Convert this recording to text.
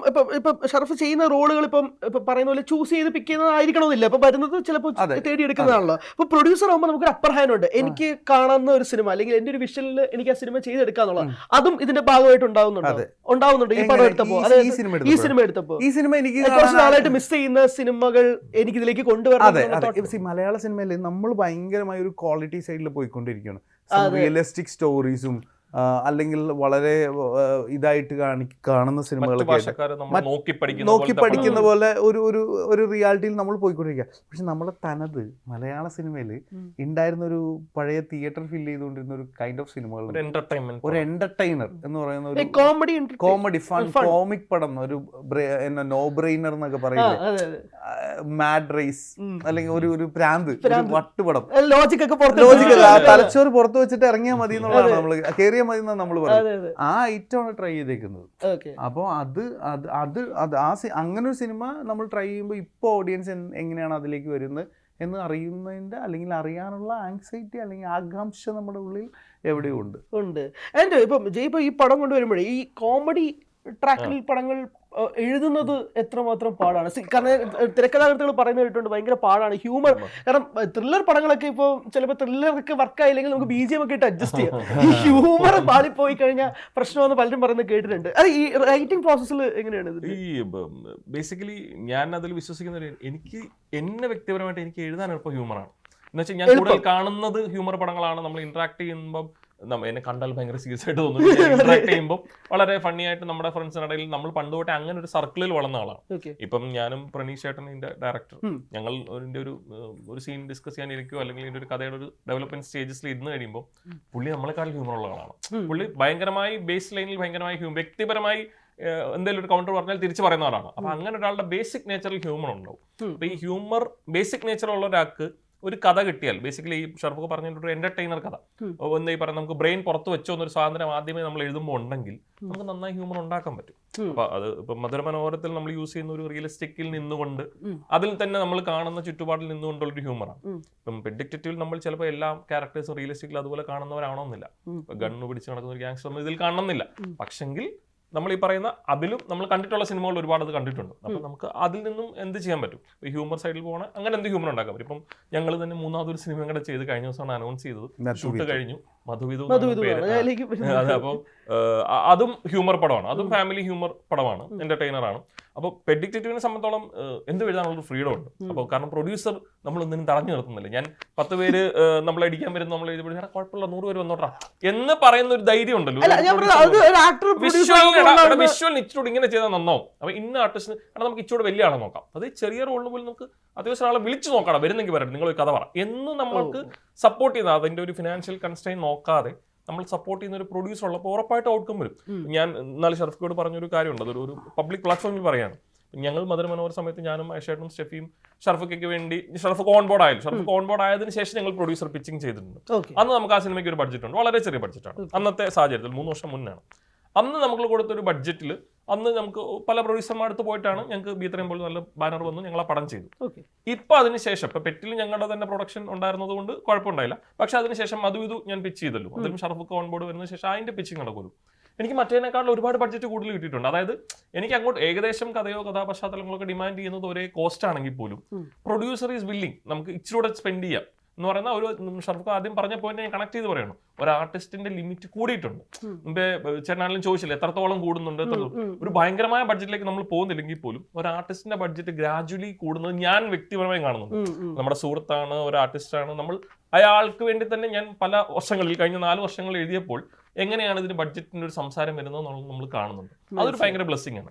ഇപ്പൊ ഷറഫ് ചെയ്യുന്ന റോളുകൾ ഇപ്പം പറയുന്ന പോലെ ചൂസ് ചെയ്ത് പിക്ക് ചെയ്യുന്നതായിരിക്കണമെന്നില്ല. ഇപ്പൊ വരുന്നത് ചിലപ്പോൾ തേടിയെടുക്കുന്നതാണല്ലോ. ഇപ്പൊ പ്രൊഡ്യൂസർ ആകുമ്പോൾ നമുക്ക് അപ്പർ ഹാൻഡ് ഉണ്ട്. എനിക്ക് കാണുന്ന ഒരു സിനിമ അല്ലെങ്കിൽ എന്റെ ഒരു വിഷനിൽ എനിക്ക് ആ സിനിമ ചെയ്തെടുക്കാന്നുള്ളത് അതും ഇതിന്റെ ഭാഗമായിട്ട് ഉണ്ടാവുന്നുണ്ട്. ഈ പടം എടുത്തപ്പോ ഈ സിനിമ എടുത്തപ്പോ എനിക്ക് കുറച്ച് നാളായിട്ട് മിസ് ചെയ്യുന്ന സിനിമകൾ എനിക്ക് ഇതിലേക്ക് കൊണ്ടുവരണം. മലയാള സിനിമയിൽ നമ്മൾ ഭയങ്കരമായ ഒരു ക്വാളിറ്റി സൈഡിൽ പോയിക്കൊണ്ടിരിക്കുകയാണ്. റിയലിസ്റ്റിക് സ്റ്റോറീസും അല്ലെങ്കിൽ വളരെ ഇതായിട്ട് കാണുന്ന സിനിമകളൊക്കെ നോക്കി പഠിക്കുന്ന പോലെ ഒരു റിയാലിറ്റിയിൽ നമ്മൾ പോയിക്കൊണ്ടിരിക്കുക. പക്ഷെ നമ്മളെ തനത് മലയാള സിനിമയിൽ ഉണ്ടായിരുന്ന ഒരു പഴയ തിയേറ്റർ ഫിൽ ചെയ്തുകൊണ്ടിരുന്ന ഒരു കൈൻഡ് ഓഫ് സിനിമകൾ, ഒരു എന്റർടൈനർ എന്ന് പറയുന്ന ഒരു കോമഡി ഫൺ കോമിക് പടം, ഒരു നോ ബ്രെയിനർ എന്നൊക്കെ പറയുന്നത്, മാഡ് റേസ് അല്ലെങ്കിൽ ഒരു പ്രാന്ത് വട്ടുപടം, തലച്ചോറ് പുറത്തു വെച്ചിട്ട് ഇറങ്ങിയാൽ മതി എന്നുള്ളതാണ് നമ്മള് കേറിയ മതി എന്നാണ് നമ്മൾ പറയുന്നത്. ആ ഐറ്റമാണ് ട്രൈ ചെയ്തേക്കുന്നത്. അപ്പോൾ അങ്ങനെ ഒരു സിനിമ നമ്മൾ ട്രൈ ചെയ്യുമ്പോൾ ഇപ്പോൾ ഓഡിയൻസ് എങ്ങനെയാണ് അതിലേക്ക് വരുന്നത് എന്ന് അറിയുന്നതിന്റെ അല്ലെങ്കിൽ അറിയാനുള്ള ആങ്സൈറ്റി അല്ലെങ്കിൽ ആകാംക്ഷ നമ്മുടെ ഉള്ളിൽ എവിടെയോ ഉണ്ട്. ആൻഡ് ഇപ്പം ജയ് ഈ പടം കൊണ്ടുവരുമ്പോഴേ ഈ കോമഡി ട്രാക്കിൽ പടങ്ങൾ എഴുതുന്നത് എത്രമാത്രം പാടാണ്. കാരണം തിരക്കഥാകൃത്തുകൾ പറയുന്നത് കേട്ടിട്ടുണ്ട് ഭയങ്കര പാടാണ് ഹ്യൂമർ. കാരണം ത്രില്ലർ പടങ്ങളൊക്കെ ഇപ്പോൾ ചിലപ്പോൾ ത്രില്ലറൊക്കെ വർക്കായില്ലെങ്കിൽ നമുക്ക് BGM ഒക്കെ ഇട്ട് അഡ്ജസ്റ്റ് ചെയ്യാം. ഈ ഹ്യൂമർ പാളിപ്പോയി കഴിഞ്ഞാൽ പ്രശ്നമെന്ന് പലരും പറയുന്നത് കേട്ടിട്ടുണ്ട്. അത് ഈ റൈറ്റിംഗ് പ്രോസസ്സിൽ എങ്ങനെയാണ്? ഈ ബേസിക്കലി ഞാൻ അതിൽ വിശ്വസിക്കുന്ന എനിക്ക് എന്നെ വ്യക്തിപരമായിട്ട് എനിക്ക് എഴുതാൻ എളുപ്പം ഹ്യൂമറാണ്. എന്ന് വെച്ചാൽ ഞാൻ കൂടുതൽ കാണുന്നത് ഹ്യൂമർ പടങ്ങളാണ്. നമ്മൾ ഇന്ററാക്ട് ചെയ്യുമ്പോൾ എന്നെ കണ്ടാൽ ഭയങ്കര സീരിയസ് ആയിട്ട് തോന്നുന്നു. ഇന്ററാക്ട് ചെയ്യുമ്പോൾ വളരെ ഫണ്ണി ആയിട്ട് നമ്മുടെ ഫ്രണ്ട്സിനിടയിൽ നമ്മൾ പണ്ട് തൊട്ടേ അങ്ങനെ ഒരു സർക്കിളിൽ വളർന്ന ആളാണ്. ഇപ്പം ഞാനും പ്രണീഷ് ചേട്ടൻ ഇതിന്റെ ഡയറക്ടർ, ഞങ്ങൾ ഇതിന്റെ ഒരു സീൻ ഡിസ്കസ് ചെയ്യാൻ ഇരിക്കുമോ അല്ലെങ്കിൽ ഇതിന്റെ ഒരു കഥയുടെ ഒരു ഡെവലപ്മെന്റ് സ്റ്റേജസിൽ ഇരുന്ന് കഴിയുമ്പോൾ പുള്ളി നമ്മളെക്കാൾ ഹ്യൂമറുള്ള ആളാണ്. പുള്ളി ഭയങ്കരമായി ബേസ് ലൈനിൽ ഭയങ്കരമായി വ്യക്തിപരമായി എന്തെങ്കിലും ഒരു കൗണ്ടർ പറഞ്ഞാൽ തിരിച്ചു പറയുന്ന ആളാണ്. അപ്പൊ അങ്ങനെ ഒരാളുടെ ബേസിക് നേച്ചറിൽ ഹ്യൂമർ ഉണ്ടാവും. അപ്പൊ ഈ ഹ്യൂമർ ബേസിക് നേച്ചറുള്ള ഒരാൾക്ക് ഒരു കഥ കിട്ടിയാൽ, ബേസിക്കലി ഈ ഷർഫൊക്കെ പറഞ്ഞിട്ടൊരു എന്റർടൈനർ കഥ, എന്താ ഈ പറയുന്നത്, നമുക്ക് ബ്രെയിൻ പുറത്ത് വെച്ചോ എന്നൊരു സ്വാതന്ത്ര്യം ആദ്യമേ നമ്മൾ എഴുതുമ്പോൾ ഉണ്ടെങ്കിൽ നമുക്ക് നന്നായി ഹ്യൂമർ ഉണ്ടാക്കാൻ പറ്റും. അപ്പൊ അത് ഇപ്പൊ മധുരമനോഹരത്തിൽ നമ്മൾ യൂസ് ചെയ്യുന്ന ഒരു റിയലിസ്റ്റിക്കിൽ നിന്നുകൊണ്ട് അതിൽ തന്നെ നമ്മൾ കാണുന്ന ചുറ്റുപാടിൽ നിന്നുകൊണ്ടുള്ളൊരു ഹ്യൂമറാണ്. ഇപ്പം പ്രെഡിക്റ്റീവിൽ നമ്മൾ ചിലപ്പോൾ എല്ലാ ക്യാരക്ടേഴ്സും റിയലിസ്റ്റിക്കിൽ അതുപോലെ കാണുന്നവരാണോന്നില്ല. ഇപ്പൊ ഗണ്ണ് പിടിച്ച് നടക്കുന്ന ഒരു ഗ്യാങ്സ്റ്റർ ഒന്നും ഇതിൽ കാണണമെന്നില്ല. പക്ഷെങ്കിൽ നമ്മൾ ഈ പറയുന്ന അതിലും നമ്മൾ കണ്ടിട്ടുള്ള സിനിമകൾ ഒരുപാട് അത് കണ്ടിട്ടുണ്ട്. അപ്പം നമുക്ക് അതിൽ നിന്നും എന്ത് ചെയ്യാൻ പറ്റും? ഈ ഹ്യൂമർ സൈഡിൽ പോകണം, അങ്ങനെ എന്ത് ഹ്യൂമർ ഉണ്ടാക്കാൻ പറ്റും. ഇപ്പം ഞങ്ങൾ തന്നെ മൂന്നാമതൊരു സിനിമ കൂടെ ചെയ്ത് കഴിഞ്ഞ ദിവസമാണ് അനൗൺസ് ചെയ്തത്. ഷൂട്ട് കഴിഞ്ഞു. മധുവിധു. അതെ, അപ്പോൾ അതും ഹ്യൂമർ പടമാണ്. അതും ഫാമിലി ഹ്യൂമർ പടമാണ്, എന്റർടൈനറാണ്. അപ്പോൾ പെഡിക്റ്റീവിനെ സംബന്ധിച്ചോളം എന്ത് എഴുതാനുള്ള ഫ്രീഡം ഉണ്ട്. അപ്പോൾ കാരണം പ്രൊഡ്യൂസർ നമ്മളൊന്നിനും തടഞ്ഞു നിർത്തുന്നില്ല. ഞാൻ 10 പേര് നമ്മളെ അടിക്കാൻ വരുന്ന നമ്മൾ എഴുതി കുഴപ്പമില്ല 100 പേര് വന്നോട്ടാ എന്ന് പറയുന്ന ഒരു ധൈര്യം ഉണ്ടല്ലോ. വിഷ്വൽ ഇച്ചിലൂടെ ഇങ്ങനെ ചെയ്താൽ നന്നാവും. അപ്പൊ ഇന്ന ആർട്ടിസ്റ്റിന് കാരണം നമുക്ക് ഇച്ചിലൂടെ വലിയ ആളെ നോക്കാം. അത് ചെറിയ റോളിന് പോലും നമുക്ക് അത്യാവശ്യം ആളെ വിളിച്ചു നോക്കണം, വരുന്നെങ്കിൽ വരട്ടെ, നിങ്ങൾ ഒരു കഥ പറ എന്ന് നമ്മൾക്ക് സപ്പോർട്ട് ചെയ്യുന്ന, അതിന്റെ ഒരു ഫിനാൻഷ്യൽ കൺസ്ട്രെയിൻ നോക്കാതെ നമ്മൾ സപ്പോർട്ട് ചെയ്യുന്ന ഒരു പ്രൊഡ്യൂസർ ഉള്ളപ്പോൾ ഉറപ്പായിട്ട് ഔട്ട്കം വരും. ഞാൻ ഇന്നാലും ഷർഫിക്കോട് പറഞ്ഞൊരു കാര്യമുണ്ട്, അതൊരു പബ്ലിക് പ്ലാറ്റ്ഫോമിൽ പറയാണ്. ഞങ്ങൾ മധുരമനോഹര സമയത്ത് ഞാനും ഐഷേട്ടും സ്റ്റെഫിയും ഷർഫയ്ക്ക് വേണ്ടി, ഷർഫക്ക് ഓൺബോർഡ് ആയാലും, ഷർഫക്ക് ഓൺബോർഡ് ആയതിനു ശേഷം ഞങ്ങൾ പ്രൊഡ്യൂസർ പിച്ചിങ് ചെയ്തിട്ടുണ്ട്. അന്ന് നമുക്ക് ആ സിനിമയ്ക്ക് ഒരു ബഡ്ജറ്റ് ഉണ്ട്, വളരെ ചെറിയ ബഡ്ജറ്റാണ് അന്നത്തെ സാഹചര്യത്തിൽ, 3 വർഷം മുന്നാണ്. അന്ന് നമ്മൾ കൊടുത്തൊരു ബഡ്ജറ്റിൽ അന്ന് നമുക്ക് പല പ്രൊഡ്യൂസർമാരടുത്ത് പോയിട്ടാണ് ഞങ്ങൾക്ക് B3 പോലെ നല്ല ബാനർ വന്നു, ഞങ്ങൾ ആ പടം ചെയ്തു. ഇപ്പൊ അതിനുശേഷം ഇപ്പൊ പെറ്റിൽ ഞങ്ങളുടെ തന്നെ പ്രൊഡക്ഷൻ ഉണ്ടായിരുന്നത് കൊണ്ട് കുഴപ്പമുണ്ടായില്ല. പക്ഷെ അതിനുശേഷം മധുവിധു ഞാൻ പിച്ച് ചെയ്തല്ലോ, അതിലും ഷർഫക്ക് ഓൺബോർഡ് വരുന്ന ശേഷം അതിന്റെ പിച്ചിങ് നടക്കുമല്ലോ. എനിക്ക് മറ്റേതിനേക്കാളും ഒരുപാട് ബഡ്ജറ്റ് കൂടുതൽ കിട്ടിയിട്ടുണ്ട്. അതായത് എനിക്ക് അങ്ങോട്ട് ഏകദേശം കഥയോ കഥാപശ്ചാത്തലങ്ങളൊക്കെ ഡിമാൻഡ് ചെയ്യുന്നത് ഒരേ കോസ്റ്റ് ആണെങ്കിൽ പോലും പ്രൊഡ്യൂസർ ഈസ് വില്ലിങ് നമുക്ക് ഇച്ചിലൂടെ സ്പെൻഡ് ചെയ്യാം എന്ന് പറയുന്ന ഒരു ഷർഫക്ക് ആദ്യം പറഞ്ഞ പോയിന്റ് ഞാൻ കണക്ട് ചെയ്ത് പറയണം. ഒരു ആർട്ടിസ്റ്റിന്റെ ലിമിറ്റ് കൂടിയിട്ടുണ്ട്. മുമ്പേ ചേട്ടനാണെങ്കിലും ചോദിച്ചില്ല എത്രത്തോളം കൂടുന്നുണ്ട്, ഒരു ഭയങ്കരമായ ബഡ്ജറ്റിലേക്ക് നമ്മൾ പോകുന്നില്ലെങ്കിൽ പോലും ഒരു ആർട്ടിസ്റ്റിന്റെ ബഡ്ജറ്റ് ഗ്രാജുവലി കൂടുന്നത് ഞാൻ വ്യക്തിപരമായി കാണുന്നുണ്ട്. നമ്മുടെ സുഹൃത്താണ്, ഒരു ആർട്ടിസ്റ്റാണ്, നമ്മൾ അയാൾക്ക് വേണ്ടി തന്നെ ഞാൻ പല വർഷങ്ങളിൽ കഴിഞ്ഞ 4 വർഷങ്ങൾ എഴുതിയപ്പോൾ എങ്ങനെയാണ് ഇതിന് ബഡ്ജറ്റിന്റെ ഒരു സംസാരം വരുന്നത് നമ്മൾ കാണുന്നുണ്ട്. അതൊരു ഭയങ്കര ബ്ലെസ്സിംഗ് ആണ്.